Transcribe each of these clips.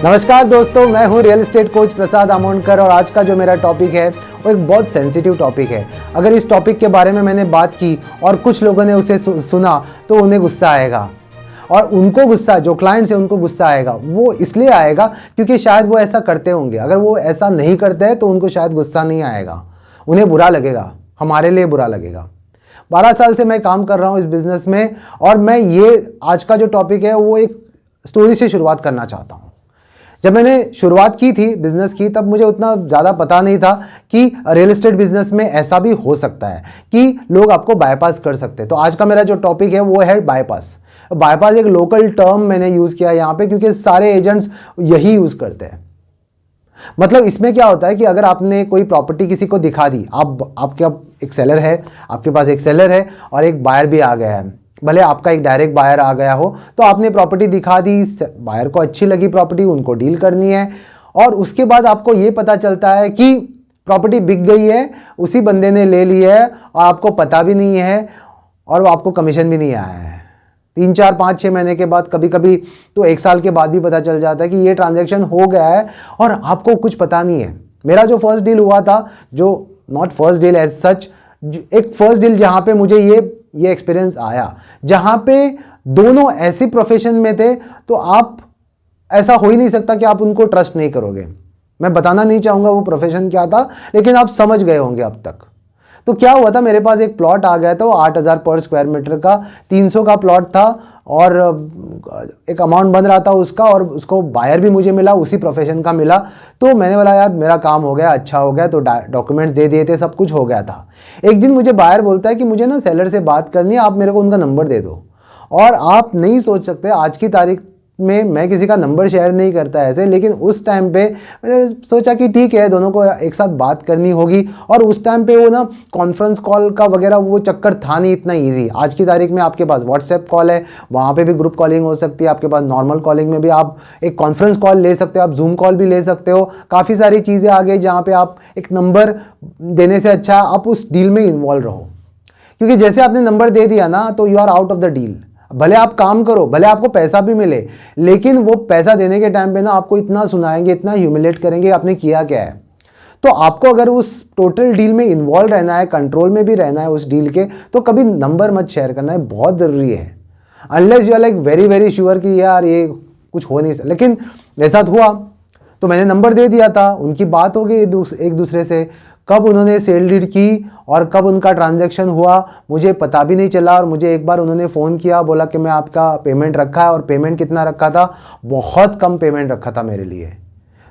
नमस्कार दोस्तों, मैं हूं रियल एस्टेट कोच प्रसाद आमोणकर और आज का जो मेरा टॉपिक है वो एक बहुत सेंसिटिव टॉपिक है। अगर इस टॉपिक के बारे में मैंने बात की और कुछ लोगों ने उसे सुना तो उन्हें गुस्सा आएगा और उनको गुस्सा, जो क्लाइंट्स हैं उनको गुस्सा आएगा। वो इसलिए आएगा क्योंकि शायद वो ऐसा करते होंगे। अगर वो ऐसा नहीं करते हैं तो उनको शायद गुस्सा नहीं आएगा, उन्हें बुरा लगेगा, हमारे लिए बुरा लगेगा। 12 साल से मैं काम कर रहा हूँ इस बिज़नेस में और मैं ये आज का जो टॉपिक है वो एक स्टोरी से शुरुआत करना चाहता हूँ। जब मैंने शुरुआत की थी बिज़नेस की, तब मुझे उतना ज़्यादा पता नहीं था कि रियल एस्टेट बिज़नेस में ऐसा भी हो सकता है कि लोग आपको बायपास कर सकते हैं। तो आज का मेरा जो टॉपिक है वो है बायपास। बायपास एक लोकल टर्म मैंने यूज़ किया यहाँ पे क्योंकि सारे एजेंट्स यही यूज़ करते हैं। मतलब इसमें क्या होता है कि अगर आपने कोई प्रॉपर्टी किसी को दिखा दी, आपके एक सेलर है, आपके पास एक सेलर है और एक बायर भी आ गया है, भले आपका एक डायरेक्ट बायर आ गया हो, तो आपने प्रॉपर्टी दिखा दी, बायर को अच्छी लगी प्रॉपर्टी, उनको डील करनी है और उसके बाद आपको ये पता चलता है कि प्रॉपर्टी बिक गई है, उसी बंदे ने ले ली है और आपको पता भी नहीं है और वो आपको कमीशन भी नहीं आया है। 3, 4, 5, 6 महीने के बाद, कभी कभी तो 1 साल के बाद भी पता चल जाता है कि ये ट्रांजैक्शन हो गया है और आपको कुछ पता नहीं है। मेरा जो फर्स्ट डील हुआ था, जो not first deal as such, एक फर्स्ट डील जहाँ पे मुझे ये एक्सपीरियंस आया, जहाँ पे दोनों ऐसी प्रोफेशन में थे, तो आप ऐसा हो ही नहीं सकता कि आप उनको ट्रस्ट नहीं करोगे। मैं बताना नहीं चाहूँगा वो प्रोफेशन क्या था, लेकिन आप समझ गए होंगे अब तक। तो क्या हुआ था, मेरे पास एक प्लॉट आ गया था, वो 8,000 पर स्क्वायर मीटर का 300 का प्लॉट था और एक अमाउंट बन रहा था उसका, और उसको बायर भी मुझे मिला, उसी प्रोफेशन का मिला। तो मैंने बोला यार मेरा काम हो गया, अच्छा हो गया। तो डॉक्यूमेंट्स दे दिए थे, सब कुछ हो गया था। एक दिन मुझे बायर बोलता है कि मुझे ना सेलर से बात करनी है, आप मेरे को उनका नंबर दे दो। और आप नहीं सोच सकते, आज की तारीख में मैं किसी का नंबर शेयर नहीं करता ऐसे, लेकिन उस टाइम पे मैंने सोचा कि ठीक है, दोनों को एक साथ बात करनी होगी। और उस टाइम पे वो ना कॉन्फ्रेंस कॉल का वगैरह वो चक्कर था नहीं इतना इजी। आज की तारीख में आपके पास व्हाट्सएप कॉल है, वहाँ पे भी ग्रुप कॉलिंग हो सकती है, आपके पास नॉर्मल कॉलिंग में भी आप एक कॉन्फ्रेंस कॉल ले सकते हो, आप जूम कॉल भी ले सकते हो। काफ़ी सारी चीज़ें आ गई जहाँ पर आप एक नंबर देने से अच्छा आप उस डील में इन्वॉल्व रहो, क्योंकि जैसे आपने नंबर दे दिया ना तो you are out of the deal. भले आप काम करो, भले आपको पैसा भी मिले, लेकिन वो पैसा देने के टाइम पे ना आपको इतना सुनाएंगे, इतना ह्यूमिलेट करेंगे आपने किया क्या है। तो आपको अगर उस टोटल डील में इन्वॉल्व रहना है, कंट्रोल में भी रहना है उस डील के, तो कभी नंबर मत शेयर करना है, बहुत ज़रूरी है। Unless you are like very very sure कि यार ये कुछ हो नहीं सकता। लेकिन मेरे साथ हुआ, तो मैंने नंबर दे दिया था, उनकी बात हो गई एक दूसरे से। कब उन्होंने सेल डीड की और कब उनका ट्रांजैक्शन हुआ मुझे पता भी नहीं चला। और मुझे एक बार उन्होंने फ़ोन किया, बोला कि मैं आपका पेमेंट रखा है। और पेमेंट कितना रखा था, बहुत कम पेमेंट रखा था मेरे लिए।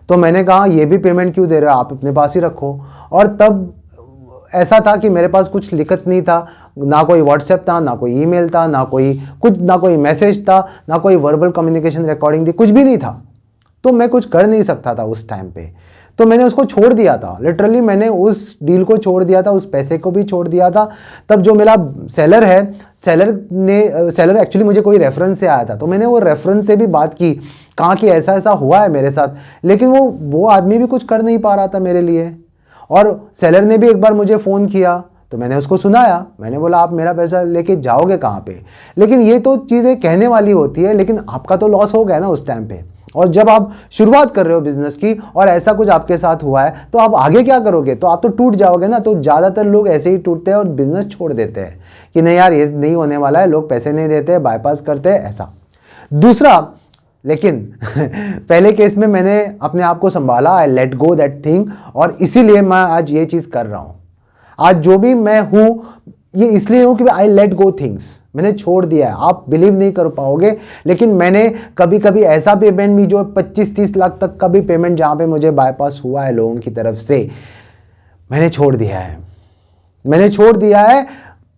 तो मैंने कहा ये भी पेमेंट क्यों दे रहे हो, आप अपने पास ही रखो। और तब ऐसा था कि मेरे पास कुछ लिखत नहीं था, ना कोई व्हाट्सएप था, ना कोई ईमेल था, ना कोई मैसेज था, ना कोई वर्बल कम्युनिकेशन रिकॉर्डिंग थी, कुछ भी नहीं था। तो मैं कुछ कर नहीं सकता था उस टाइम पे। तो मैंने उसको छोड़ दिया था, लिटरली मैंने उस डील को छोड़ दिया था, उस पैसे को भी छोड़ दिया था। तब जो मेरा सेलर है, सेलर एक्चुअली मुझे कोई रेफरेंस से आया था, तो मैंने वो रेफरेंस से भी बात की, कहा कि ऐसा ऐसा हुआ है मेरे साथ। लेकिन वो आदमी भी कुछ कर नहीं पा रहा था मेरे लिए। और सेलर ने भी एक बार मुझे फ़ोन किया, तो मैंने उसको सुनाया। मैंने बोला आप मेरा पैसा लेके जाओगे कहाँ पे। लेकिन ये तो चीज़ें कहने वाली होती है, लेकिन आपका तो लॉस हो गया ना उस टाइम पे। और जब आप शुरुआत कर रहे हो बिजनेस की और ऐसा कुछ आपके साथ हुआ है, तो आप आगे क्या करोगे, तो आप तो टूट जाओगे ना। तो ज़्यादातर लोग ऐसे ही टूटते हैं और बिजनेस छोड़ देते हैं कि नहीं यार ये नहीं होने वाला है, लोग पैसे नहीं देते, बाईपास करते हैं ऐसा। दूसरा, लेकिन पहले केस में मैंने अपने आप को संभाला, I let go that thing, और इसीलिए मैं आज ये चीज़ कर रहा हूँ। आज जो भी मैं हूँ ये इसलिए हूँ कि आई लेट गो थिंग्स, मैंने छोड़ दिया है। आप बिलीव नहीं कर पाओगे, लेकिन मैंने कभी कभी ऐसा पेमेंट भी जो 25-30 लाख तक का भी पेमेंट जहाँ पे मुझे बाईपास हुआ है लोगों की तरफ से, मैंने छोड़ दिया है। मैंने छोड़ दिया है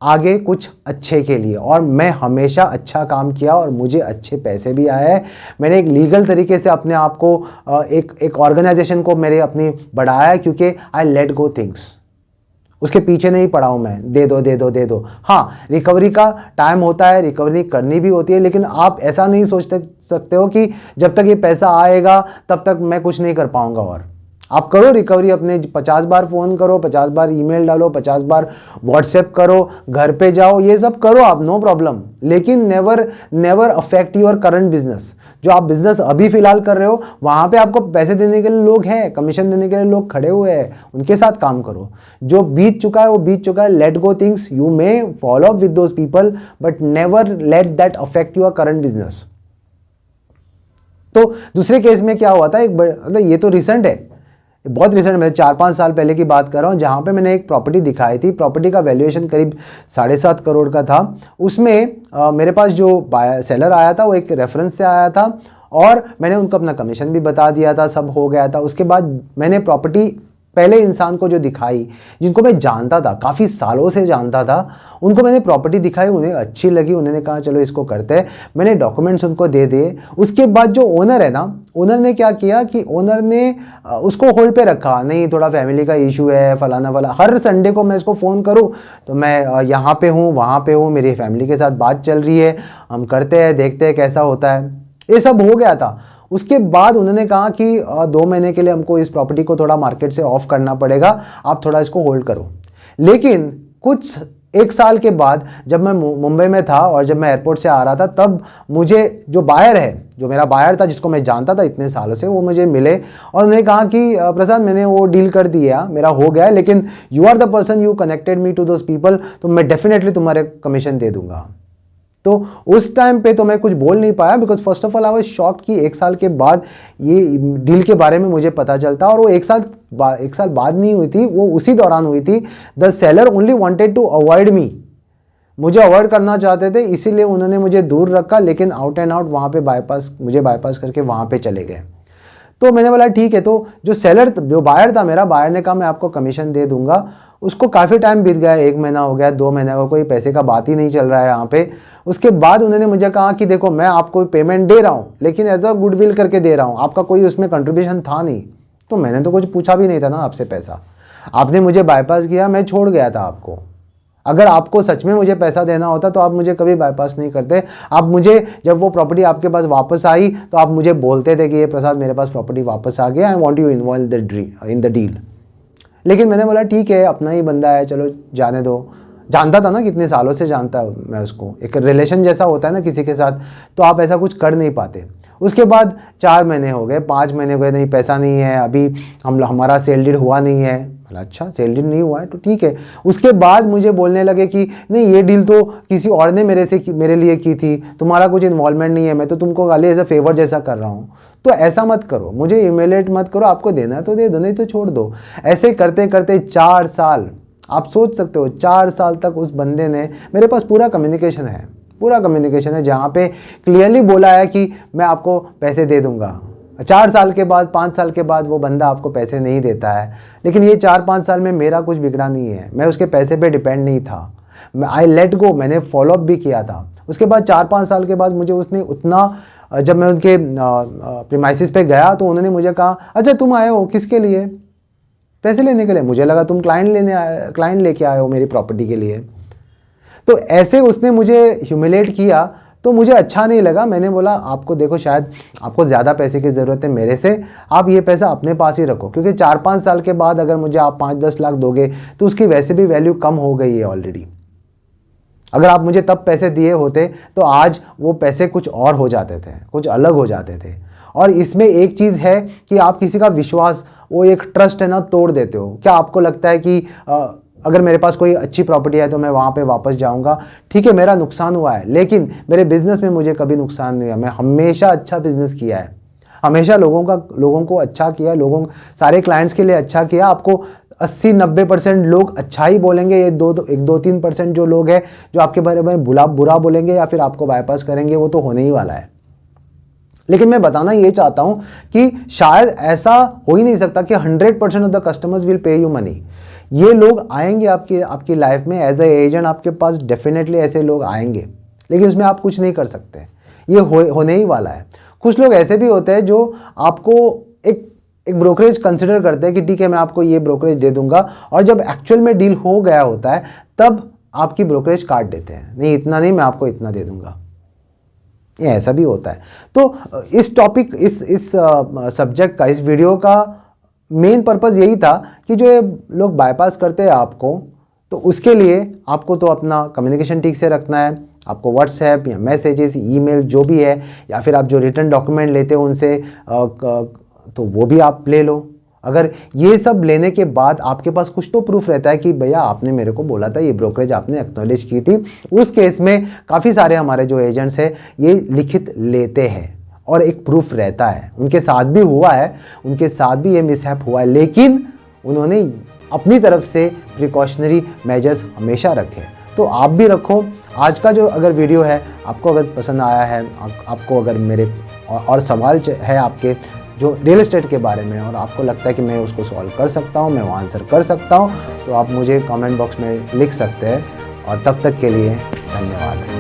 आगे कुछ अच्छे के लिए, और मैं हमेशा अच्छा काम किया और मुझे अच्छे पैसे भी आए हैं। मैंने एक लीगल तरीके से अपने आप को एक ऑर्गेनाइजेशन को मेरे अपनी बढ़ाया है, क्योंकि आई लेट गो थिंग्स। उसके पीछे नहीं पड़ा हूँ मैं, दे दो दे दो दे दो। हाँ, रिकवरी का टाइम होता है, रिकवरी करनी भी होती है, लेकिन आप ऐसा नहीं सोच सकते हो कि जब तक ये पैसा आएगा तब तक मैं कुछ नहीं कर पाऊँगा। और आप करो रिकवरी, अपने 50 बार फ़ोन करो, 50 बार ईमेल डालो, 50 बार व्हाट्सएप करो, घर पे जाओ, ये सब करो आप, नो प्रॉब्लम। लेकिन never never affect your current business. जो आप बिजनेस अभी फिलहाल कर रहे हो वहाँ पे आपको पैसे देने के लिए लोग हैं, कमीशन देने के लिए लोग खड़े हुए हैं, उनके साथ काम करो। जो बीत चुका है वो बीत चुका है, let go things. You may follow up with those people but never let that affect your current business. तो दूसरे केस में क्या हुआ था, मतलब ये तो रिसेंट है, बहुत रिसेंट, मैं 4-5 साल पहले की बात कर रहा हूँ, जहाँ पे मैंने एक प्रॉपर्टी दिखाई थी। प्रॉपर्टी का वैल्यूएशन करीब 7.5 करोड़ का था। उसमें मेरे पास जो सेलर आया था वो एक रेफरेंस से आया था और मैंने उनको अपना कमीशन भी बता दिया था, सब हो गया था। उसके बाद मैंने प्रॉपर्टी पहले इंसान को जो दिखाई, जिनको मैं जानता था, काफ़ी सालों से जानता था, उनको मैंने प्रॉपर्टी दिखाई, उन्हें अच्छी लगी, उन्होंने कहा चलो इसको करते हैं। मैंने डॉक्यूमेंट्स उनको दे दिए। उसके बाद जो ओनर है ना, ओनर ने क्या किया कि ओनर ने उसको होल्ड पे रखा, नहीं थोड़ा फैमिली का इशू है, फलाना वाला। हर संडे को मैं इसको फ़ोन करूँ तो मैं यहाँ पे हूँ, वहाँ पे हूँ, मेरी फैमिली के साथ बात चल रही है, हम करते हैं, देखते हैं कैसा होता है। ये सब हो गया था। उसके बाद उन्होंने कहा कि 2 महीने के लिए हमको इस प्रॉपर्टी को थोड़ा मार्केट से ऑफ करना पड़ेगा, आप थोड़ा इसको होल्ड करो। लेकिन कुछ 1 साल के बाद जब मैं मुंबई में था और जब मैं एयरपोर्ट से आ रहा था, तब मुझे जो बायर है, जो मेरा बायर था जिसको मैं जानता था इतने सालों से, वो मुझे मिले और उन्होंने कहा कि प्रसाद मैंने वो डील कर दिया, मेरा हो गया है, लेकिन you are the person, you connected me to those people, तो मैं डेफिनेटली तुम्हारे कमीशन दे दूंगा। तो उस टाइम पे तो मैं कुछ बोल नहीं पाया, because first of all I was shocked कि 1 साल के बाद ये डील के बारे में मुझे पता चलता। और वो 1 साल बाद नहीं हुई थी, वो उसी दौरान हुई थी। The seller only wanted to avoid me, मुझे अवॉइड करना चाहते थे, इसीलिए उन्होंने मुझे दूर रखा, लेकिन आउट एंड आउट वहाँ पे मुझे बाईपास करके वहाँ पे चले गए। तो मैंने बोला ठीक है। तो जो बायर था मेरा, बायर ने कहा मैं आपको कमीशन दे दूंगा। उसको काफ़ी टाइम बीत गया, 1 महीना हो गया, 2 महीने का, कोई पैसे का बात ही नहीं चल रहा है यहाँ पे। उसके बाद उन्होंने मुझे कहा कि देखो मैं आपको पेमेंट दे रहा हूँ, लेकिन एज अ गुडविल करके दे रहा हूँ, आपका कोई उसमें कंट्रीब्यूशन था नहीं। तो मैंने तो कुछ पूछा भी नहीं था ना आपसे पैसा, आपने मुझे बाईपास किया, मैं छोड़ गया था आपको। अगर आपको सच में मुझे पैसा देना होता तो आप मुझे कभी बाईपास नहीं करते। आप मुझे, जब वो प्रॉपर्टी आपके पास वापस आई तो आप मुझे बोलते थे कि ये प्रसाद मेरे पास प्रॉपर्टी वापस आ गया, I want you involve in the deal. लेकिन मैंने बोला ठीक है, अपना ही बंदा है, चलो जाने दो। जानता था ना, कितने सालों से जानता मैं उसको, एक रिलेशन जैसा होता है ना किसी के साथ, तो आप ऐसा कुछ कर नहीं पाते। उसके बाद 4 महीने हो गए, 5 महीने हो गए, नहीं पैसा नहीं है, अभी हमारा सेल डीड हुआ नहीं है। बोला अच्छा सेल डीड नहीं हुआ है तो ठीक है। उसके बाद मुझे बोलने लगे कि नहीं ये डील तो किसी और ने मेरे लिए की थी, तुम्हारा कुछ इन्वॉल्वमेंट नहीं है, मैं तो तुमको खाली एज अ फेवर जैसा कर रहा हूँ। तो ऐसा मत करो, मुझे इमेलेट मत करो, आपको देना है तो दे दो, नहीं तो छोड़ दो। ऐसे करते करते 4 साल, आप सोच सकते हो 4 साल तक उस बंदे ने, मेरे पास पूरा कम्युनिकेशन है जहाँ पे क्लियरली बोला है कि मैं आपको पैसे दे दूंगा। 4 साल के बाद, 5 साल के बाद वो बंदा आपको पैसे नहीं देता है, लेकिन ये 4-5 साल में मेरा कुछ बिगड़ा नहीं है, मैं उसके पैसे पे डिपेंड नहीं था, मैं आई लेट गो, मैंने फॉलोअप भी किया था। उसके बाद 4-5 साल के बाद मुझे उसने उतना, जब मैं उनके प्रीमाइसिस पे गया तो उन्होंने मुझे कहा अच्छा तुम आए हो किसके लिए, पैसे लेने के लिए? मुझे लगा तुम क्लाइंट लेके आए हो मेरी प्रॉपर्टी के लिए। तो ऐसे उसने मुझे ह्यूमिलेट किया, तो मुझे अच्छा नहीं लगा। मैंने बोला आपको देखो, शायद आपको ज़्यादा पैसे की ज़रूरत है मेरे से, आप ये पैसा अपने पास ही रखो, क्योंकि 4-5 साल के बाद अगर मुझे आप 5-10 लाख दोगे तो उसकी वैसे भी वैल्यू कम हो गई है ऑलरेडी। अगर आप मुझे तब पैसे दिए होते तो आज वो पैसे कुछ और हो जाते थे, कुछ अलग हो जाते थे। और इसमें एक चीज़ है कि आप किसी का विश्वास, वो एक ट्रस्ट है ना, तोड़ देते हो। क्या आपको लगता है कि अगर मेरे पास कोई अच्छी प्रॉपर्टी है तो मैं वहाँ पे वापस जाऊँगा? ठीक है, मेरा नुकसान हुआ है, लेकिन मेरे बिज़नेस में मुझे कभी नुकसान नहीं हुआ। मैं हमेशा अच्छा बिज़नेस किया है, हमेशा लोगों को अच्छा किया, सारे क्लाइंट्स के लिए अच्छा किया। आपको 80-90% लोग अच्छा ही बोलेंगे, ये 2-3% जो लोग हैं जो आपके बारे में बुरा बोलेंगे या फिर आपको बाईपास करेंगे, वो तो होने ही वाला है। लेकिन मैं बताना ये चाहता हूँ कि शायद ऐसा हो ही नहीं सकता कि 100% of the customers will pay you money. ये लोग आएंगे आपकी लाइफ में एज ए एजेंट, आपके पास डेफिनेटली ऐसे लोग आएंगे, लेकिन उसमें आप कुछ नहीं कर सकते, ये होने ही वाला है। कुछ लोग ऐसे भी होते हैं जो आपको एक ब्रोकरेज कंसिडर करते हैं कि ठीक है मैं आपको ये ब्रोकरेज दे दूंगा, और जब एक्चुअल में डील हो गया होता है तब आपकी ब्रोकरेज काट देते हैं, नहीं इतना नहीं, मैं आपको इतना दे दूंगा। ये ऐसा भी होता है। तो इस टॉपिक, इस सब्जेक्ट का, इस वीडियो का मेन पर्पज़ यही था कि जो ये लोग बाईपास करते हैं आपको, तो उसके लिए आपको तो अपना कम्युनिकेशन ठीक से रखना है। आपको व्हाट्सएप या मैसेजेस, ईमेल जो भी है, या फिर आप जो रिटर्न डॉक्यूमेंट लेते हो उनसे तो वो भी आप ले लो। अगर ये सब लेने के बाद आपके पास कुछ तो प्रूफ रहता है कि भैया आपने मेरे को बोला था, ये ब्रोकरेज आपने एक्नॉलेज की थी, उस केस में काफ़ी सारे हमारे जो एजेंट्स हैं ये लिखित लेते हैं और एक प्रूफ रहता है। उनके साथ भी हुआ है, उनके साथ भी ये मिसहैप हुआ है, लेकिन उन्होंने अपनी तरफ से प्रिकॉशनरी मेजर्स हमेशा रखे। तो आप भी रखो। आज का जो अगर वीडियो है आपको अगर पसंद आया है, आपको अगर मेरे और सवाल है आपके जो रियल एस्टेट के बारे में, और आपको लगता है कि मैं उसको सॉल्व कर सकता हूँ, मैं वो आंसर कर सकता हूँ, तो आप मुझे कमेंट बॉक्स में लिख सकते हैं। और तब तक के लिए धन्यवाद।